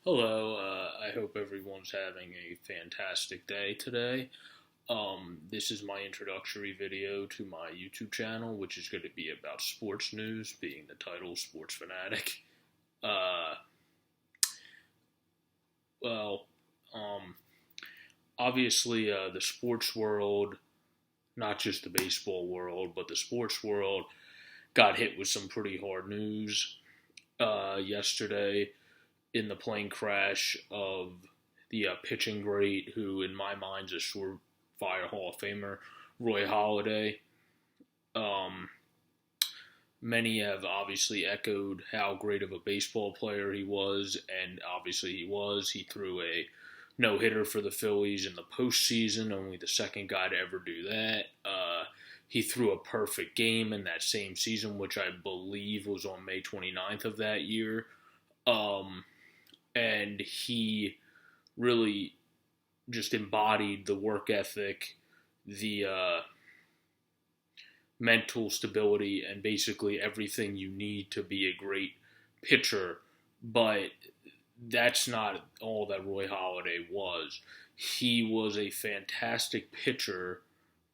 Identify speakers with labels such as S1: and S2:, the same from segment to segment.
S1: Hello, I hope everyone's having a fantastic day today. This is my introductory video to my YouTube channel, which is going to be about sports news, being the title Sports Fanatic. Uh, well, um, obviously, the sports world, not just the baseball world, but the sports world, got hit with some pretty hard news yesterday in the plane crash of the pitching great, who in my mind is a surefire Hall of Famer, Roy Halladay. Um, Many have obviously echoed how great of a baseball player he was, and obviously he was. He threw a no hitter for the Phillies in the postseason, only the second guy to ever do that. He threw a perfect game in that same season, which I believe was on May 29th of that year. Um, and he really just embodied the work ethic, the mental stability, and basically everything you need to be a great pitcher. But that's not all that Roy Halladay was. He was a fantastic pitcher,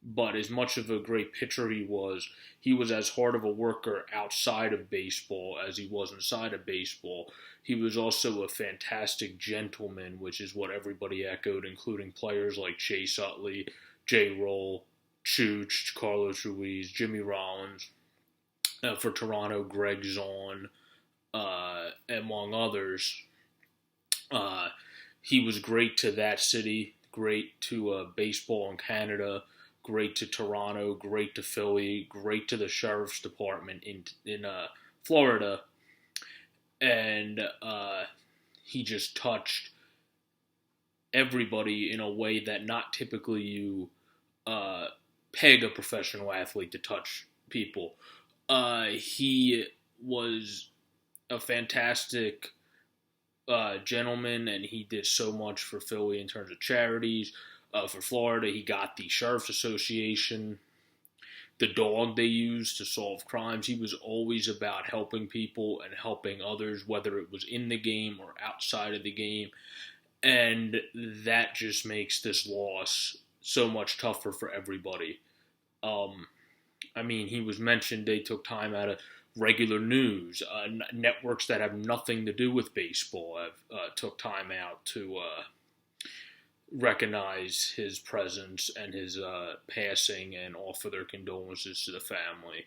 S1: but as much of a great pitcher he was as hard of a worker outside of baseball as he was inside of baseball. He was also a fantastic gentleman, which is what everybody echoed, including players like Chase Utley, Jay Roll, Chooch, Carlos Ruiz, Jimmy Rollins, for Toronto, Greg Zahn, among others. Uh, he was great to that city, great to baseball in Canada, great to Toronto, great to Philly, great to the sheriff's department in Florida, and he just touched everybody in a way that not typically you peg a professional athlete to touch people. He was a fantastic gentleman, and he did so much for Philly in terms of charities. For Florida, he got the Sheriff's Association, the dog they used to solve crimes. He was always about helping people and helping others, whether it was in the game or outside of the game. And that just makes this loss so much tougher for everybody. He was mentioned, they took time out of regular news. Networks that have nothing to do with baseball have took time out to recognize his presence and his passing and offer their condolences to the family.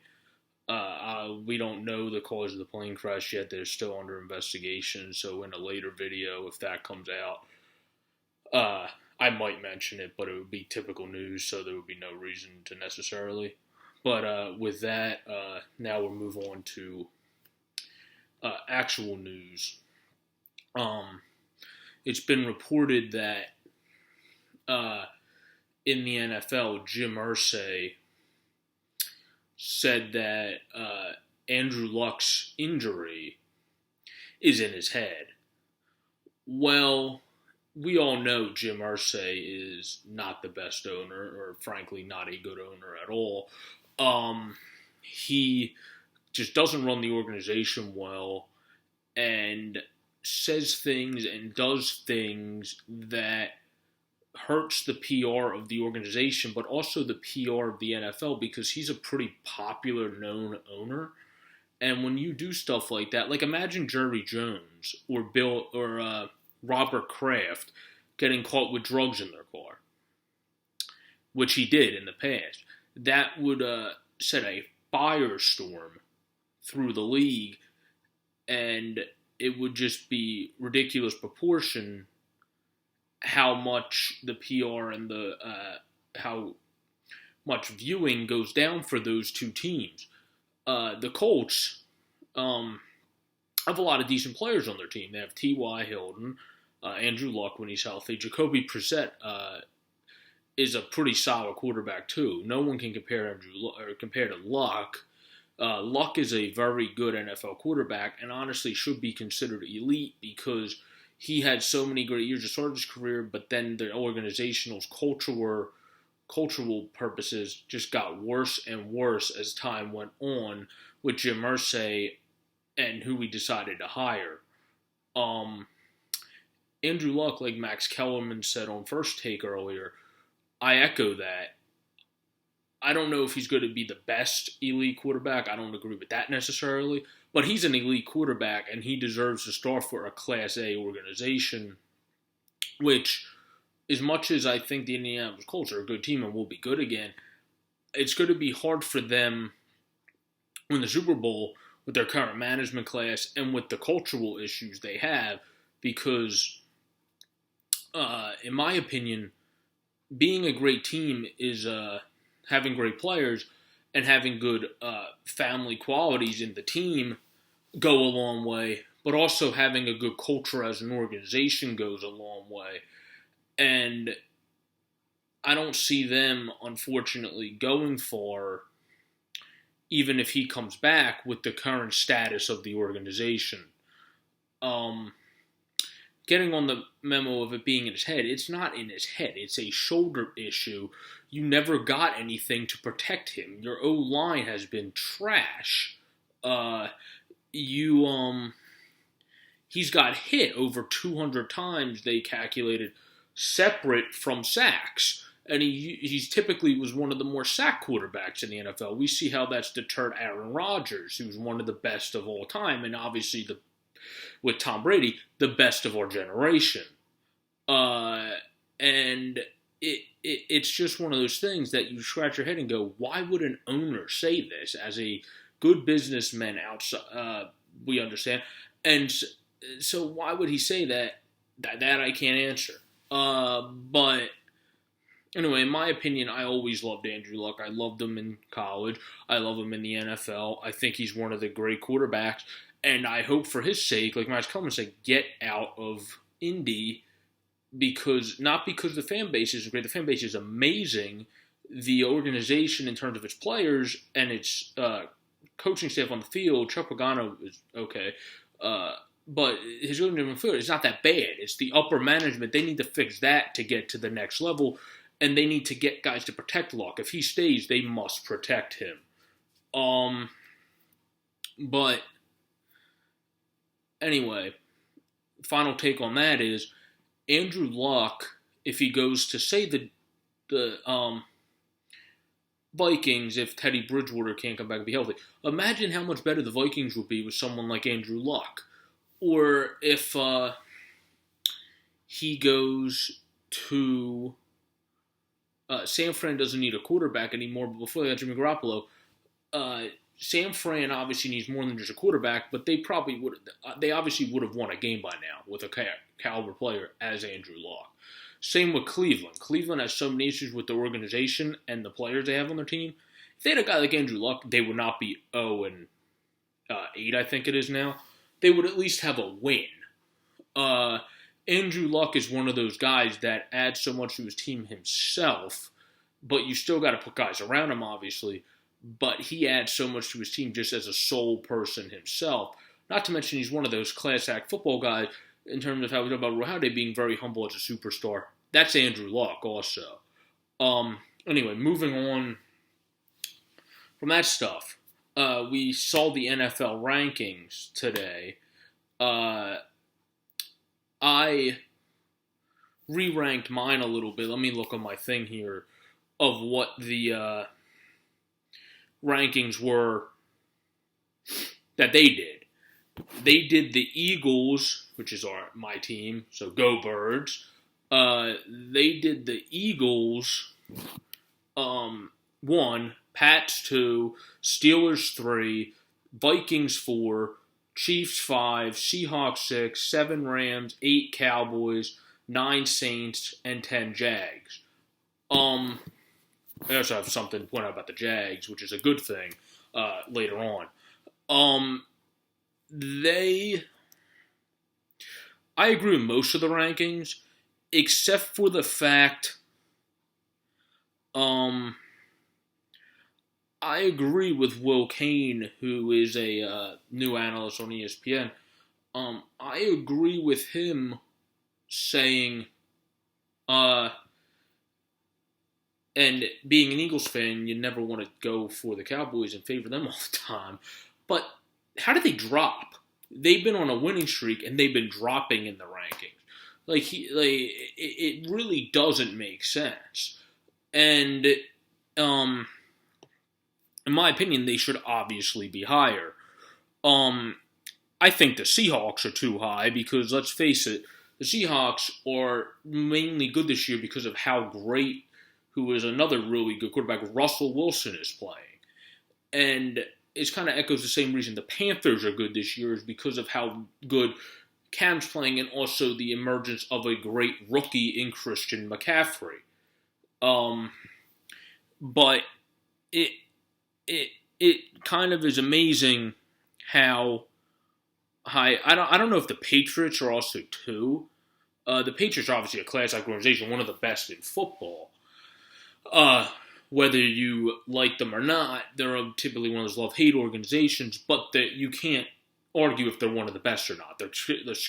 S1: We don't know the cause of the plane crash yet. They're still under investigation. So in a later video, if that comes out, I might mention it, but it would be typical news, so there would be no reason to necessarily. But with that, now we'll move on to actual news. It's been reported that in the NFL, Jim Irsay said that Andrew Luck's injury is in his head. Well, we all know Jim Irsay is not the best owner, or frankly, not a good owner at all. He just doesn't run the organization well, and says things and does things that hurts the PR of the organization, but also the PR of the NFL, because he's a pretty popular, known owner. And when you do stuff like that, like imagine Jerry Jones or Robert Kraft getting caught with drugs in their car, which he did in the past. That would set a firestorm through the league, and it would just be ridiculous proportion how much the PR and how much viewing goes down for those two teams. The Colts have a lot of decent players on their team. They have T.Y. Hilton, Andrew Luck when he's healthy. Jacoby Brissett is a pretty solid quarterback too. No one can compare to Luck. Luck is a very good NFL quarterback, and honestly should be considered elite, because he had so many great years to start his career, but then the organizational cultural purposes just got worse and worse as time went on with Jim Irsay and who we decided to hire. Andrew Luck, like Max Kellerman said on First Take earlier, I echo that. I don't know if he's going to be the best elite quarterback. I don't agree with that necessarily. But he's an elite quarterback, and he deserves to start for a Class A organization, which, as much as I think the Indianapolis Colts are a good team and will be good again, it's going to be hard for them in the Super Bowl with their current management class and with the cultural issues they have because, in my opinion, being a great team is having great players and having good family qualities in the team go a long way, but also having a good culture as an organization goes a long way. And I don't see them, unfortunately, going far, even if he comes back with the current status of the organization. Getting on the memo of it being in his head, it's not in his head. It's a shoulder issue. You never got anything to protect him. Your O-line has been trash. He's got hit over 200 times, they calculated, separate from sacks. And he's typically was one of the more sack quarterbacks in the NFL. We see how that's deterred Aaron Rodgers, who's one of the best of all time, and obviously with Tom Brady, the best of our generation. And it's just one of those things that you scratch your head and go, why would an owner say this? As a good businessman outside, we understand. And so why would he say that? That I can't answer. But anyway, in my opinion, I always loved Andrew Luck. I loved him in college. I love him in the NFL. I think he's one of the great quarterbacks. And I hope for his sake, like Max Kellerman said, get out of Indy not because the fan base is great. The fan base is amazing. The organization in terms of its players and its coaching staff on the field, Chuck Pagano is okay. But his organization on the field is not that bad. It's the upper management. They need to fix that to get to the next level. And they need to get guys to protect Luck. If he stays, they must protect him. But anyway, final take on that is Andrew Luck, if he goes to, say, the Vikings, if Teddy Bridgewater can't come back and be healthy, imagine how much better the Vikings would be with someone like Andrew Luck. Or if he goes to San Fran doesn't need a quarterback anymore, but before they got Jimmy Garoppolo, San Fran obviously needs more than just a quarterback, but they obviously would have won a game by now with a caliber player as Andrew Luck. Same with Cleveland. Cleveland has so many issues with the organization and the players they have on their team. If they had a guy like Andrew Luck, they would not be 0-8, I think it is now. They would at least have a win. Andrew Luck is one of those guys that adds so much to his team himself, but you still got to put guys around him, obviously. But he adds so much to his team just as a sole person himself. Not to mention he's one of those class act football guys in terms of how we talk about Halladay being very humble as a superstar. That's Andrew Luck also. Anyway, moving on from that stuff. We saw the NFL rankings today. I re-ranked mine a little bit. Let me look on my thing here of what the rankings were that they did. They did the Eagles, which is my team, so go Birds. They did the Eagles 1, Pats 2, Steelers 3, Vikings 4, Chiefs 5, Seahawks 6, 7 Rams, 8 Cowboys, 9 Saints, and 10 Jags. I also have something to point out about the Jags, which is a good thing later on. I agree with most of the rankings, except for the fact I agree with Will Kane, who is a new analyst on ESPN. I agree with him saying, and being an Eagles fan, you never want to go for the Cowboys and favor them all the time. But how did they drop? They've been on a winning streak, and they've been dropping in the rankings. It really doesn't make sense. And um, in my opinion, they should obviously be higher. Um, I think the Seahawks are too high because let's face it, the Seahawks are mainly good this year because of how great, who is another really good quarterback, Russell Wilson is playing. And it kind of echoes the same reason the Panthers are good this year is because of how good Cam's playing and also the emergence of a great rookie in Christian McCaffrey. But it it kind of is amazing how high. I don't know if the Patriots are also too. The Patriots are obviously a class act organization, one of the best in football. Whether you like them or not, they're typically one of those love-hate organizations, but that you can't argue if they're one of the best or not. They're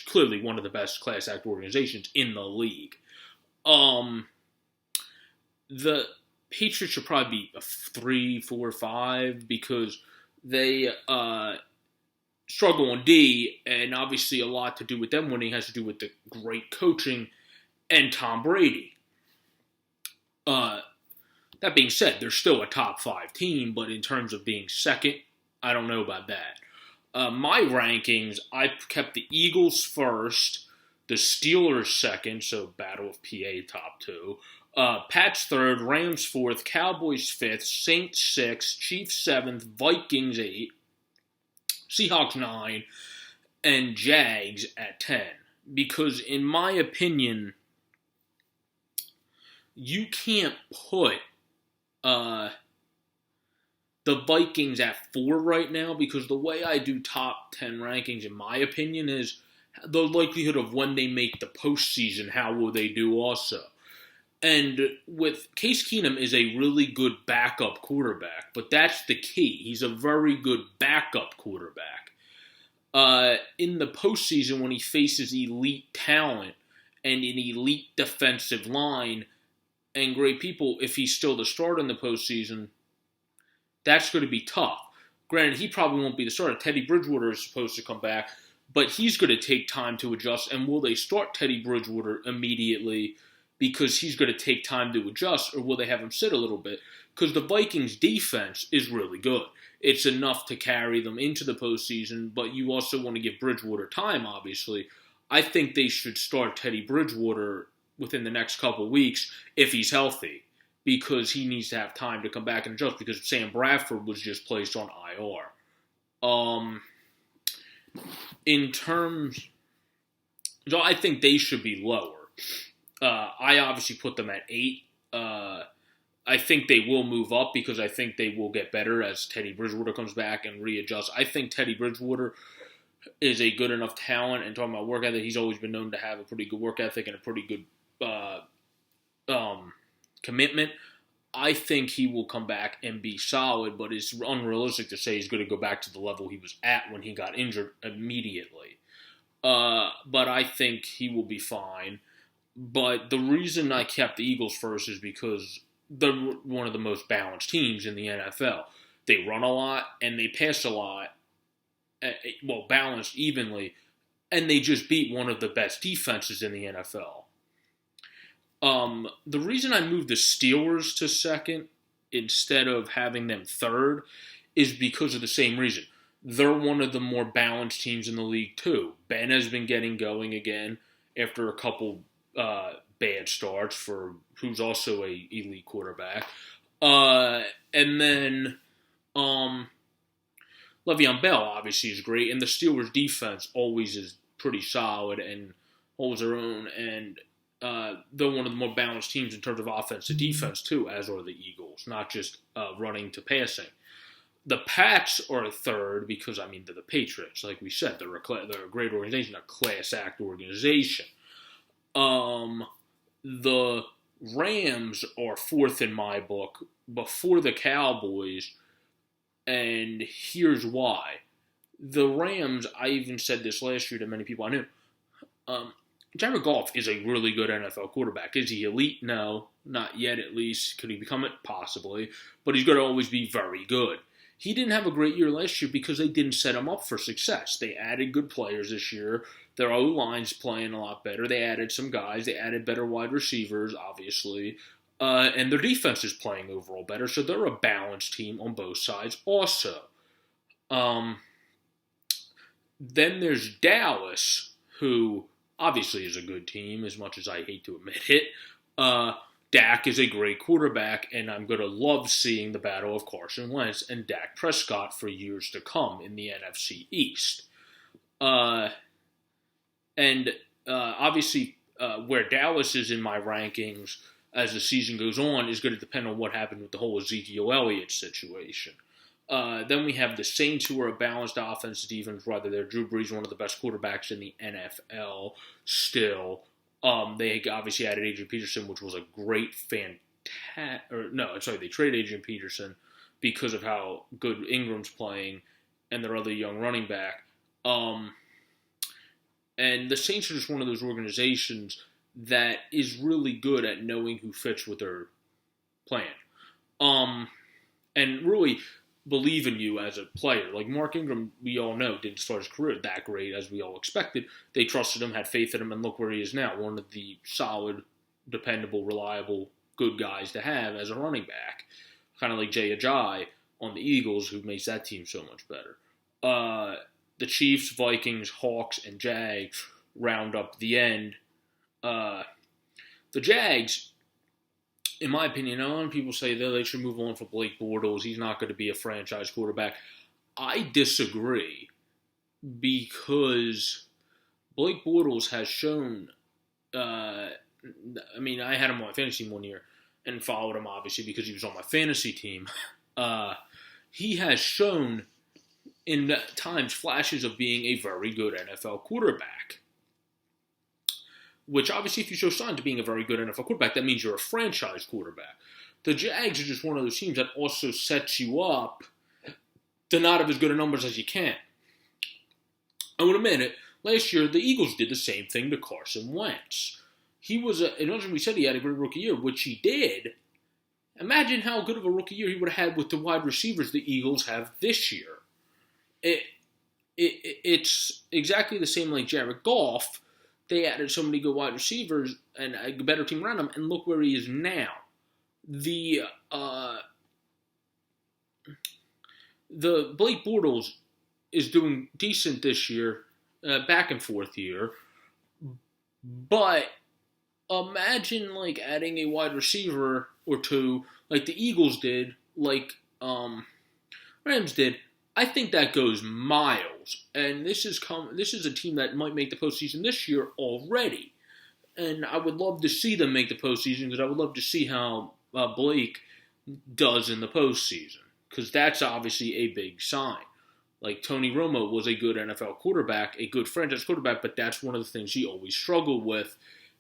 S1: clearly one of the best class act organizations in the league. The Patriots should probably be a 3, 4, 5 because they struggle on D, and obviously a lot to do with them winning has to do with the great coaching and Tom Brady. That being said, they're still a top 5 team, but in terms of being second, I don't know about that. My rankings, I kept the Eagles first, the Steelers second, so battle of PA top 2, Pats third, Rams fourth, Cowboys fifth, Saints sixth, Chiefs seventh, Vikings 8, Seahawks 9, and Jags at 10. Because in my opinion, you can't put the Vikings at 4 right now because the way I do top 10 rankings, in my opinion, is the likelihood of when they make the postseason, how will they do also. And with Case Keenum is a really good backup quarterback, but that's the key. He's a very good backup quarterback. In the postseason, when he faces elite talent and an elite defensive line and great people, if he's still the starter in the postseason, that's going to be tough. Granted, he probably won't be the starter. Teddy Bridgewater is supposed to come back, but he's going to take time to adjust. And will they start Teddy Bridgewater immediately because he's going to take time to adjust, or will they have him sit a little bit? Because the Vikings' defense is really good. It's enough to carry them into the postseason, but you also want to give Bridgewater time, obviously. I think they should start Teddy Bridgewater within the next couple weeks if he's healthy, because he needs to have time to come back and adjust, because Sam Bradford was just placed on IR. In terms... So I think they should be lower. I obviously put them at 8. I think they will move up because I think they will get better as Teddy Bridgewater comes back and readjusts. I think Teddy Bridgewater is a good enough talent, and talking about work ethic, he's always been known to have a pretty good work ethic and a pretty good commitment. I think he will come back and be solid, but it's unrealistic to say he's going to go back to the level he was at when he got injured immediately. But I think he will be fine. But the reason I kept the Eagles first is because they're one of the most balanced teams in the NFL. They run a lot and they pass a lot, balanced evenly, and they just beat one of the best defenses in the NFL. The reason I moved the Steelers to second instead of having them third is because of the same reason. They're one of the more balanced teams in the league too. Ben has been getting going again after a couple bad starts for who's also a elite quarterback. And then Le'Veon Bell obviously is great, and the Steelers defense always is pretty solid and holds their own, and they're one of the more balanced teams in terms of offense to defense too, as are the Eagles, not just running to passing. The Pats are third because, they're the Patriots. Like we said, they're a great organization, a class act organization. The Rams are fourth in my book before the Cowboys, and here's why. The Rams, I even said this last year to many people I knew, Jared Goff is a really good NFL quarterback. Is he elite? No, not yet at least. Could he become it? Possibly. But he's going to always be very good. He didn't have a great year last year because they didn't set him up for success. They added good players this year. Their O-line's playing a lot better. They added some guys. They added better wide receivers, obviously. And their defense is playing overall better. So they're a balanced team on both sides also. Then there's Dallas, who obviously is a good team, as much as I hate to admit it. Dak is a great quarterback, and I'm going to love seeing the battle of Carson Wentz and Dak Prescott for years to come in the NFC East. Obviously, where Dallas is in my rankings as the season goes on is going to depend on what happened with the whole Ezekiel Elliott situation. Then we have the Saints, who are a balanced offense, defense, rather. They're Drew Brees, one of the best quarterbacks in the NFL still. They obviously added Adrian Peterson, which was a great they traded Adrian Peterson because of how good Ingram's playing and their other young running back. And the Saints are just one of those organizations that is really good at knowing who fits with their plan. And really believe in you as a player. Like Mark Ingram, we all know, didn't start his career that great as we all expected. They trusted him, had faith in him, and look where he is now. One of the solid, dependable, reliable, good guys to have as a running back. Kind of like Jay Ajayi on the Eagles, who makes that team so much better. The Chiefs, Vikings, Hawks, and Jags round up the end. The Jags, in my opinion, a lot of people say that they should move on for Blake Bortles. He's not going to be a franchise quarterback. I disagree because Blake Bortles has shown, I had him on my fantasy team 1 year and followed him, obviously, because he was on my fantasy team. He has shown in times flashes of being a very good NFL quarterback. Which, obviously, if you show signs of being a very good NFL quarterback, that means you're a franchise quarterback. The Jags are just one of those teams that also sets you up to not have as good a numbers as you can. I would admit it. Last year, the Eagles did the same thing to Carson Wentz. We said he had a great rookie year, which he did. Imagine how good of a rookie year he would have had with the wide receivers the Eagles have this year. It's exactly the same like Jared Goff. They added so many good wide receivers and a better team around him, and look where he is now. The Blake Bortles is doing decent this year, back and forth year, but imagine adding a wide receiver or two like the Eagles did, like Rams did. I think that goes miles, and this is a team that might make the postseason this year already, and I would love to see them make the postseason because I would love to see how Blake does in the postseason because that's obviously a big sign. Like Tony Romo was a good NFL quarterback, a good franchise quarterback, but that's one of the things he always struggled with,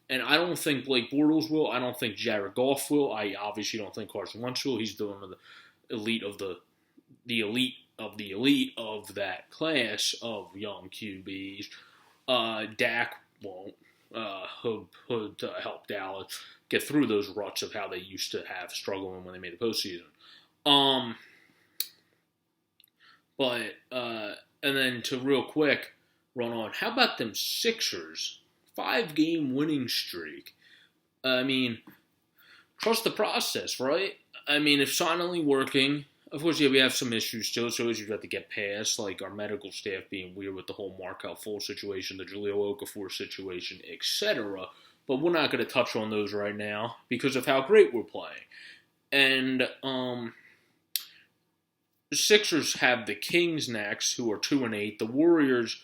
S1: and I don't think Blake Bortles will. I don't think Jared Goff will. I obviously don't think Carson Wentz will. He's one of the elite of the elite of that class of young QBs. Dak won't. He'll help Dallas get through those ruts of how they used to have struggling when they made the postseason. And then to real quick run on, how about them Sixers? 5-game winning streak. I mean, trust the process, right? I mean, it's finally working. Of course, yeah, we have some issues still. So issues we have to get past, like our medical staff being weird with the whole Markelle Fultz situation, the Julio Okafor situation, etc. But we're not going to touch on those right now because of how great we're playing. And the Sixers have the Kings next, who are 2-8. The Warriors,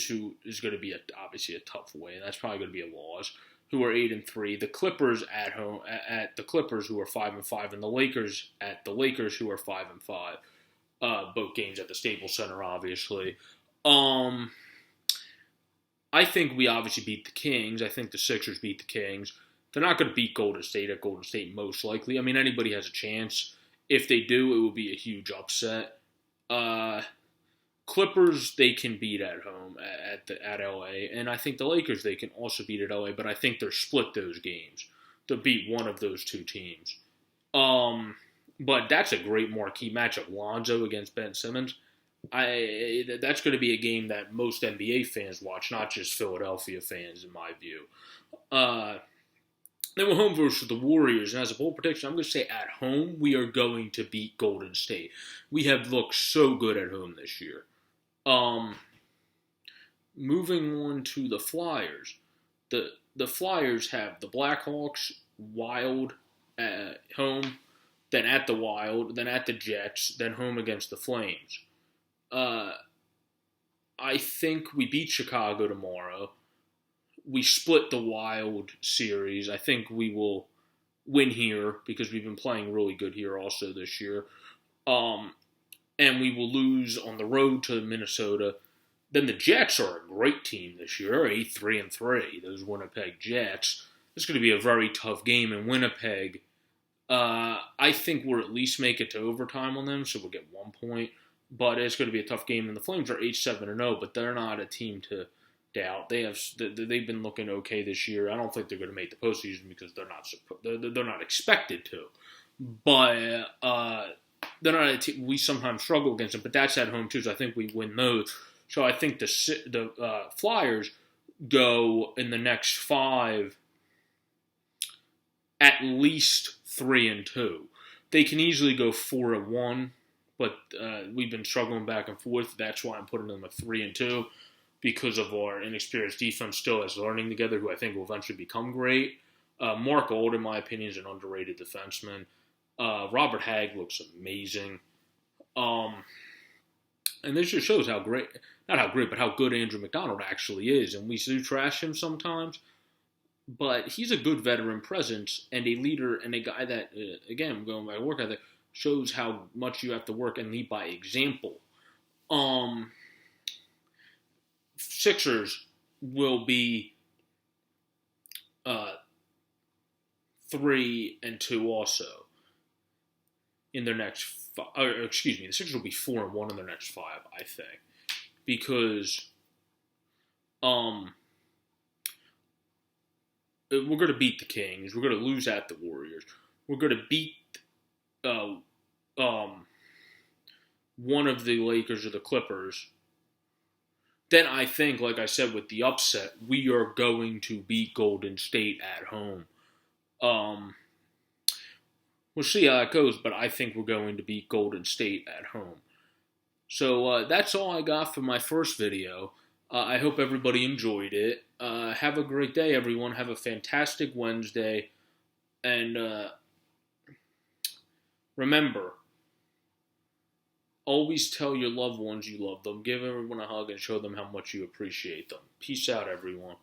S1: who is going to be obviously a tough win. That's probably going to be a loss. Who are 8-3, the Clippers at home at the Clippers, who are 5-5, and the Lakers at the Lakers, who are 5-5. Both games at the Staples Center, obviously. I think we obviously beat the Kings. I think the Sixers beat the Kings. They're not going to beat Golden State at Golden State, most likely. I mean, anybody has a chance. If they do, it will be a huge upset. Clippers, they can beat at home at LA, and I think the Lakers, they can also beat at LA, but I think they're split those games to beat one of those two teams. But that's a great marquee matchup. Lonzo against Ben Simmons. That's going to be a game that most NBA fans watch, not just Philadelphia fans, in my view. Then we're home versus the Warriors, and as a bold prediction, I'm going to say at home we are going to beat Golden State. We have looked so good at home this year. Moving on to the Flyers. The Flyers have the Blackhawks, Wild at home, then at the Wild, then at the Jets, then home against the Flames. I think we beat Chicago tomorrow. We split the Wild series. I think we will win here because we've been playing really good here also this year. And we will lose on the road to Minnesota. Then the Jets are a great team this year. They're 8-3-3. Those Winnipeg Jets. It's going to be a very tough game in Winnipeg. I think we'll at least make it to overtime on them, so we'll get 1 point. But it's going to be a tough game. And the Flames are 8-7-0, but they're not a team to doubt. They've been looking okay this year. I don't think they're going to make the postseason because they're not expected to. But they're not a team. We sometimes struggle against them, but that's at home too. So I think we win those. So I think the Flyers go in the next 5 at least 3-2. They can easily go 4-1, but we've been struggling back and forth. That's why I'm putting them at 3-2. Because of our inexperienced defense still is learning together, who I think will eventually become great. Mark Old, in my opinion, is an underrated defenseman. Robert Hagg looks amazing. And this just shows how great, not how great, but how good Andrew McDonald actually is. And we do trash him sometimes. But he's a good veteran presence and a leader and a guy that, again, going by work ethic, shows how much you have to work and lead by example. Sixers will be 3-2 also in their next the Sixers will be 4-1 in their next 5, I think, because we're going to beat the Kings, we're going to lose at the Warriors, we're going to beat one of the Lakers or the Clippers. Then I think, like I said, with the upset, we are going to beat Golden State at home. We'll see how that goes, but I think we're going to beat Golden State at home. So that's all I got for my first video. I hope everybody enjoyed it. Have a great day, everyone. Have a fantastic Wednesday. And remember, always tell your loved ones you love them. Give everyone a hug and show them how much you appreciate them. Peace out, everyone.